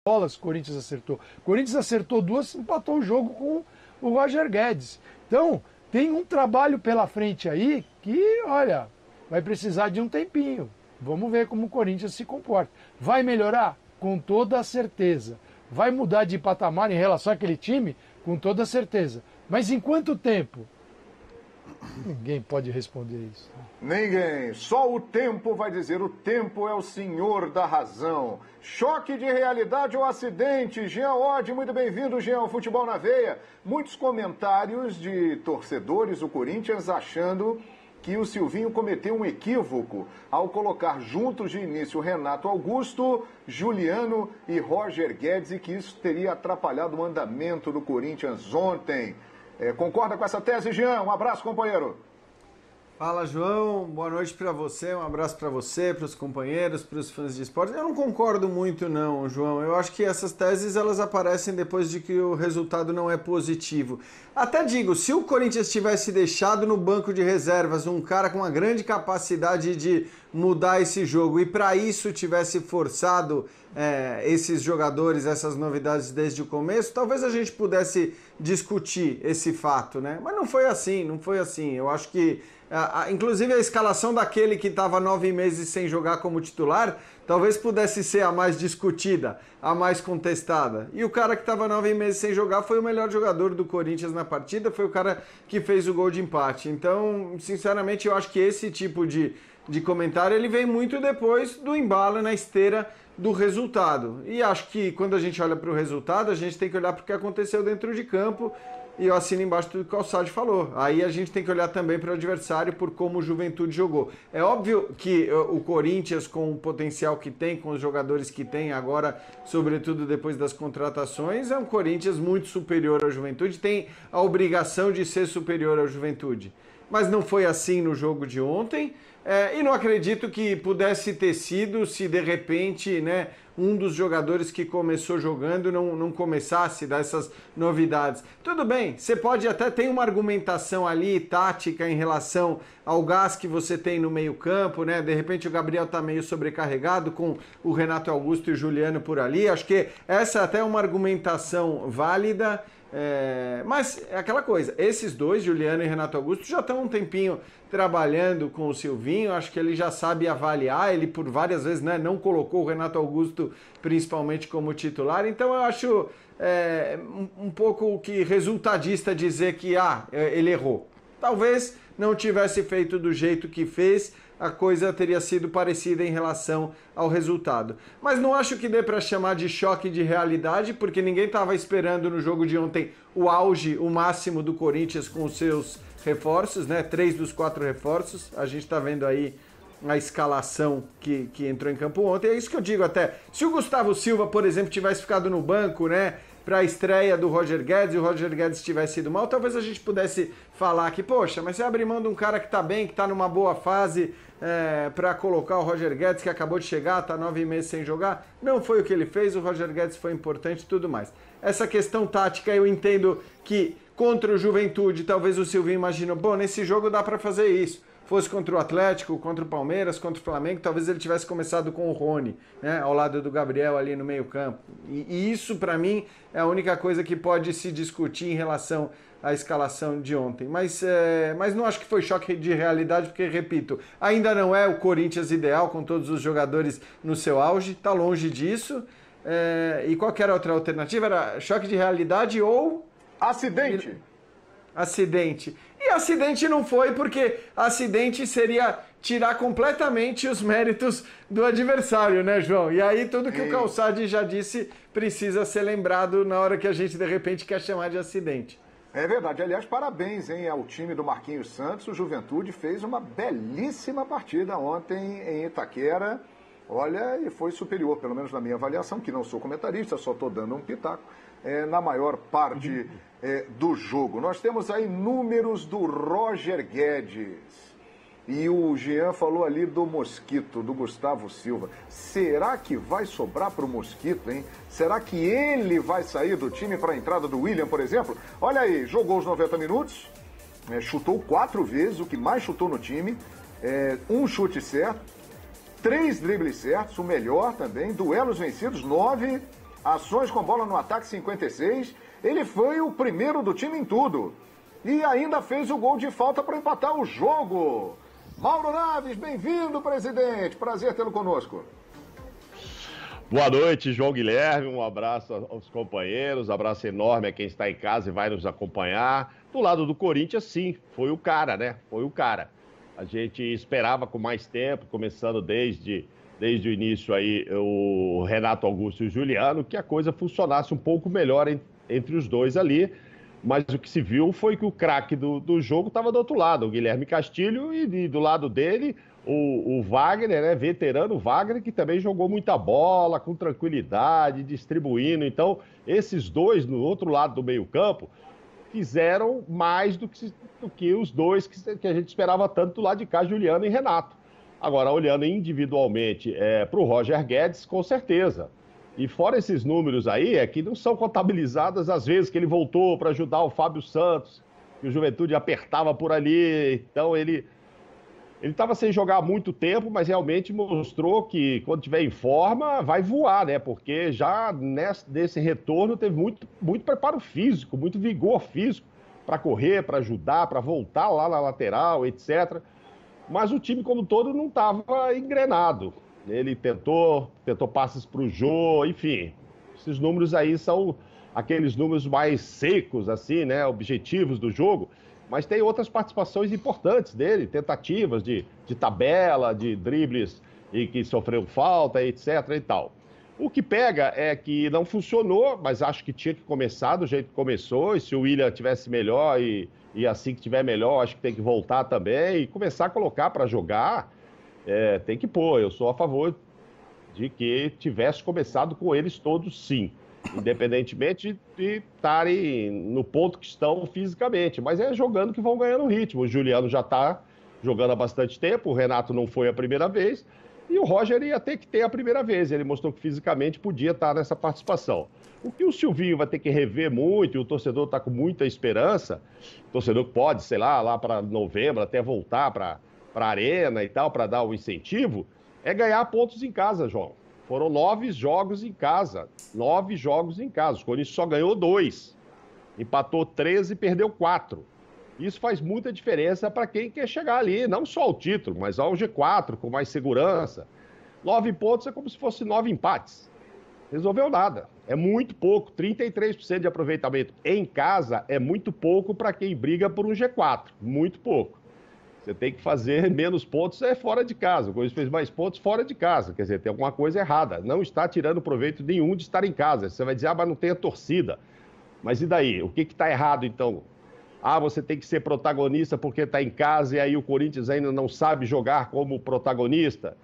bolas que o Corinthians acertou. O Corinthians acertou 2, empatou o jogo com o Roger Guedes. Então, tem um trabalho pela frente aí que, olha, vai precisar de um tempinho. Vamos ver como o Corinthians se comporta. Vai melhorar? Com toda a certeza. Vai mudar de patamar em relação àquele time? Com toda a certeza. Mas em quanto tempo? Ninguém pode responder isso. Ninguém. Só o tempo vai dizer. O tempo é o senhor da razão. Choque de realidade ou acidente? Jean Oddi, muito bem-vindo, Jean, ao Futebol na Veia. Muitos comentários de torcedores do Corinthians achando que o Silvinho cometeu um equívoco ao colocar juntos de início Renato Augusto, Juliano e Roger Guedes, e que isso teria atrapalhado o andamento do Corinthians ontem. Concorda com essa tese, Jean? Um abraço, companheiro. Fala, João. Boa noite para você. Um abraço para você, para os companheiros, para os fãs de esporte. Eu não concordo muito, não, João. Eu acho que essas teses elas aparecem depois de que o resultado não é positivo. Até digo, se o Corinthians tivesse deixado no banco de reservas um cara com uma grande capacidade de mudar esse jogo e para isso tivesse forçado esses jogadores, essas novidades desde o começo, talvez a gente pudesse discutir esse fato, né? Mas não foi assim, não foi assim. Eu acho que inclusive a escalação daquele que estava 9 meses sem jogar como titular, talvez pudesse ser a mais discutida, a mais contestada. E o cara que estava 9 meses sem jogar foi o melhor jogador do Corinthians na partida, foi o cara que fez o gol de empate. Então, sinceramente, eu acho que esse tipo de comentário ele vem muito depois do embalo na esteira do resultado. E acho que quando a gente olha para o resultado, a gente tem que olhar para o que aconteceu dentro de campo. E eu assino embaixo tudo que o Calçade falou. Aí a gente tem que olhar também para o adversário por como o Juventude jogou. É óbvio que o Corinthians, com o potencial que tem, com os jogadores que tem agora, sobretudo depois das contratações, é um Corinthians muito superior ao Juventude, tem a obrigação de ser superior ao Juventude. Mas não foi assim no jogo de ontem. E não acredito que pudesse ter sido se de repente, né, um dos jogadores que começou jogando não começasse a dar essas novidades. Tudo bem, você pode até ter uma argumentação ali, tática, em relação ao gás que você tem no meio campo, né? De repente o Gabriel tá meio sobrecarregado com o Renato Augusto e o Juliano por ali. Acho que essa até é uma argumentação válida. Mas é aquela coisa, esses dois, Juliano e Renato Augusto, já estão um tempinho trabalhando com o Silvinho, acho que ele já sabe avaliar, ele por várias vezes, né, não colocou o Renato Augusto principalmente como titular, então eu acho um pouco que resultadista dizer que ele errou. Talvez não tivesse feito do jeito que fez, a coisa teria sido parecida em relação ao resultado. Mas não acho que dê para chamar de choque de realidade, porque ninguém estava esperando no jogo de ontem o auge, o máximo do Corinthians com os seus reforços, né? 3 dos 4 reforços. A gente está vendo aí a escalação que entrou em campo ontem. É isso que eu digo até. Se o Gustavo Silva, por exemplo, tivesse ficado no banco, né, para a estreia do Roger Guedes e o Roger Guedes tivesse ido mal, talvez a gente pudesse falar que, poxa, mas você abre mão de um cara que está bem, que está numa boa fase, para colocar o Roger Guedes, que acabou de chegar, está 9 meses sem jogar. Não foi o que ele fez, o Roger Guedes foi importante e tudo mais. Essa questão tática, eu entendo que contra o Juventude, talvez o Silvinho imaginou, bom, nesse jogo dá para fazer isso. Fosse contra o Atlético, contra o Palmeiras, contra o Flamengo, talvez ele tivesse começado com o Rony, né, ao lado do Gabriel ali no meio campo. E isso, para mim, é a única coisa que pode se discutir em relação à escalação de ontem. Mas não acho que foi choque de realidade, porque, repito, ainda não é o Corinthians ideal, com todos os jogadores no seu auge, está longe disso. E qualquer outra alternativa era choque de realidade ou... Acidente. E acidente não foi, porque acidente seria tirar completamente os méritos do adversário, né, João? E aí tudo que o Calçade já disse precisa ser lembrado na hora que a gente, de repente, quer chamar de acidente. É verdade. Aliás, parabéns, ao time do Marquinhos Santos. O Juventude fez uma belíssima partida ontem em Itaquera. Olha, e foi superior, pelo menos na minha avaliação, que não sou comentarista, só estou dando um pitaco, na maior parte do jogo. Nós temos aí números do Roger Guedes. E o Jean falou ali do Mosquito, do Gustavo Silva. Será que vai sobrar para o Mosquito, hein? Será que ele vai sair do time para a entrada do William, por exemplo? Olha aí, jogou os 90 minutos, chutou 4 vezes, o que mais chutou no time, um chute certo, 3 dribles certos, o melhor também, duelos vencidos, 9, ações com bola no ataque 56, ele foi o primeiro do time em tudo. E ainda fez o gol de falta para empatar o jogo. Mauro Naves, bem-vindo, presidente. Prazer tê-lo conosco. Boa noite, João Guilherme. Um abraço aos companheiros, um abraço enorme a quem está em casa e vai nos acompanhar. Do lado do Corinthians, sim, foi o cara, né? Foi o cara. A gente esperava com mais tempo, começando desde o início aí, o Renato Augusto e o Juliano, que a coisa funcionasse um pouco melhor entre os dois ali. Mas o que se viu foi que o craque do jogo estava do outro lado, o Guilherme Castilho, e do lado dele o Wagner, né, veterano Wagner, que também jogou muita bola, com tranquilidade, distribuindo. Então, esses dois, no outro lado do meio-campo, fizeram mais do que os dois que a gente esperava tanto do lado de cá, Juliano e Renato. Agora, olhando individualmente para o Roger Guedes, com certeza. E fora esses números aí, é que não são contabilizadas as vezes que ele voltou para ajudar o Fábio Santos, que o Juventude apertava por ali. Então, ele estava sem jogar há muito tempo, mas realmente mostrou que quando estiver em forma vai voar, né? Porque já nesse retorno teve muito preparo físico, muito vigor físico para correr, para ajudar, para voltar lá na lateral, etc. Mas o time como todo não estava engrenado. Ele tentou passes para o Jô, enfim. Esses números aí são aqueles números mais secos, assim, né? Objetivos do jogo. Mas tem outras participações importantes dele, tentativas de tabela, de dribles e que sofreu falta, etc. e tal. O que pega é que não funcionou, mas acho que tinha que começar do jeito que começou, e se o Willian tivesse melhor e assim que tiver melhor, acho que tem que voltar também e começar a colocar para jogar, tem que pôr. Eu sou a favor de que tivesse começado com eles todos, sim. Independentemente de estarem no ponto que estão fisicamente. Mas é jogando que vão ganhando ritmo. O Juliano já está jogando há bastante tempo, o Renato não foi a primeira vez, e o Roger ia ter que ter a primeira vez. Ele mostrou que fisicamente podia estar nessa participação. O que o Silvinho vai ter que rever muito, e o torcedor está com muita esperança, o torcedor pode, sei lá para novembro, até voltar para a arena e tal, para dar o incentivo, é ganhar pontos em casa, João. Foram 9 jogos em casa. 9 jogos em casa. O Corinthians só ganhou 2. Empatou 13 e perdeu 4. Isso faz muita diferença para quem quer chegar ali, não só ao título, mas ao G4, com mais segurança. 9 pontos é como se fosse 9 empates. Resolveu nada. É muito pouco. 33% de aproveitamento em casa é muito pouco para quem briga por um G4. Muito pouco. Você tem que fazer menos pontos fora de casa. O Corinthians fez mais pontos fora de casa. Quer dizer, tem alguma coisa errada. Não está tirando proveito nenhum de estar em casa. Você vai dizer, mas não tem a torcida. Mas e daí? O que está errado, então? Você tem que ser protagonista porque está em casa e aí o Corinthians ainda não sabe jogar como protagonista.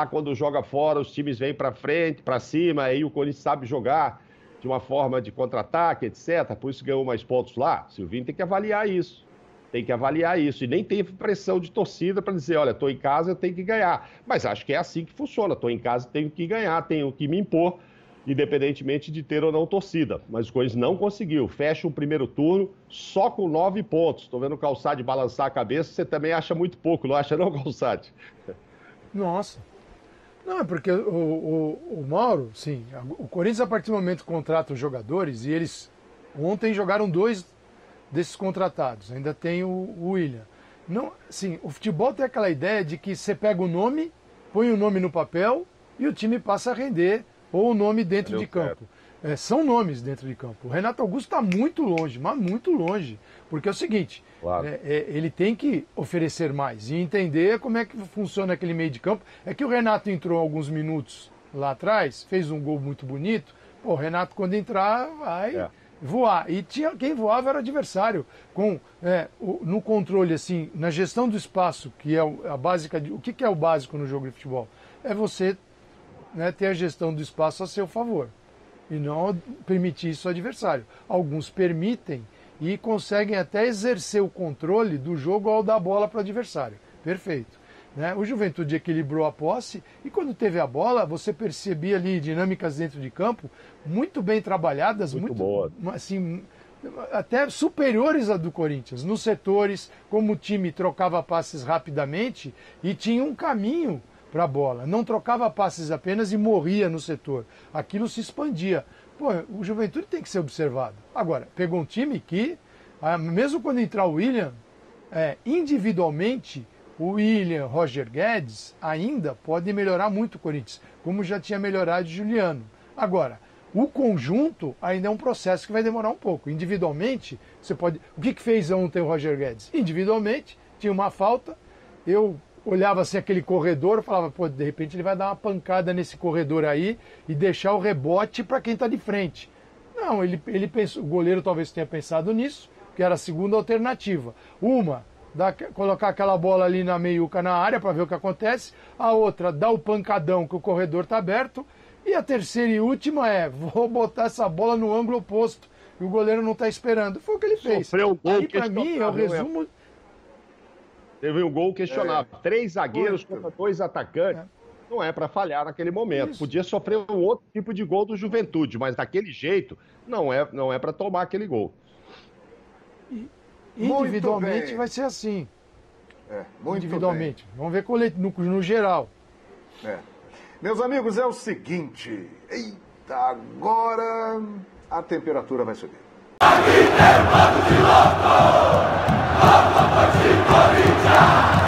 Quando joga fora, os times vêm para frente, para cima, aí o Corinthians sabe jogar de uma forma de contra-ataque, etc. Por isso ganhou mais pontos lá. Silvinho tem que avaliar isso. Tem que avaliar isso. E nem tem pressão de torcida para dizer, olha, estou em casa, eu tenho que ganhar. Mas acho que é assim que funciona. Estou em casa, tenho que ganhar, tenho que me impor, independentemente de ter ou não torcida. Mas o Corinthians não conseguiu. Fecha o primeiro turno só com 9 pontos. Estou vendo o Calçade balançar a cabeça. Você também acha muito pouco, não acha não, Calçade? Nossa. Não, é porque o Mauro, sim, o Corinthians, a partir do momento que contrata os jogadores, e eles ontem jogaram 2 desses contratados, ainda tem o Willian. Não, sim, o futebol tem aquela ideia de que você pega o nome, põe o nome no papel e o time passa a render, ou o nome dentro de campo. São nomes dentro de campo. O Renato Augusto está muito longe, mas muito longe. Porque é o seguinte, claro. Ele tem que oferecer mais e entender como é que funciona aquele meio de campo. É que o Renato entrou alguns minutos lá atrás, fez um gol muito bonito. O Renato, quando entrar, vai voar. E quem voava era o adversário. No controle, assim, na gestão do espaço, que é a básica. O que é o básico no jogo de futebol? É você ter a gestão do espaço a seu favor. E não permitir isso ao adversário. Alguns permitem e conseguem até exercer o controle do jogo ao dar a bola para o adversário. Perfeito. O Juventude equilibrou a posse e quando teve a bola, você percebia ali dinâmicas dentro de campo muito bem trabalhadas, muito boa, assim, até superiores à do Corinthians. Nos setores, como o time trocava passes rapidamente e tinha um caminho para a bola. Não trocava passes apenas e morria no setor. Aquilo se expandia. Pô, o Juventude tem que ser observado. Agora, pegou um time que, mesmo quando entrar o William, individualmente, o William, Roger Guedes, ainda pode melhorar muito o Corinthians, como já tinha melhorado o Juliano. Agora, o conjunto ainda é um processo que vai demorar um pouco. Individualmente, você pode... O que fez ontem o Roger Guedes? Individualmente, tinha uma falta, eu olhava assim aquele corredor, falava, pô, de repente ele vai dar uma pancada nesse corredor aí e deixar o rebote para quem está de frente. Não, ele pensou, o goleiro talvez tenha pensado nisso, que era a segunda alternativa. Colocar aquela bola ali na meiuca na área para ver o que acontece. A outra, dar o pancadão que o corredor está aberto. E a terceira e última vou botar essa bola no ângulo oposto e o goleiro não está esperando. Foi o que ele fez. Sofreu um gol. Aí, para mim, é o resumo... Teve um gol questionável. 3 zagueiros contra 2 atacantes. Não é para falhar naquele momento. Isso. Podia sofrer um outro tipo de gol do Juventude, mas daquele jeito não é para tomar aquele gol. Individualmente vai ser assim. Muito individualmente. Bem. Vamos ver no geral. Meus amigos, é o seguinte. Eita, agora a temperatura vai subir. Aqui tem de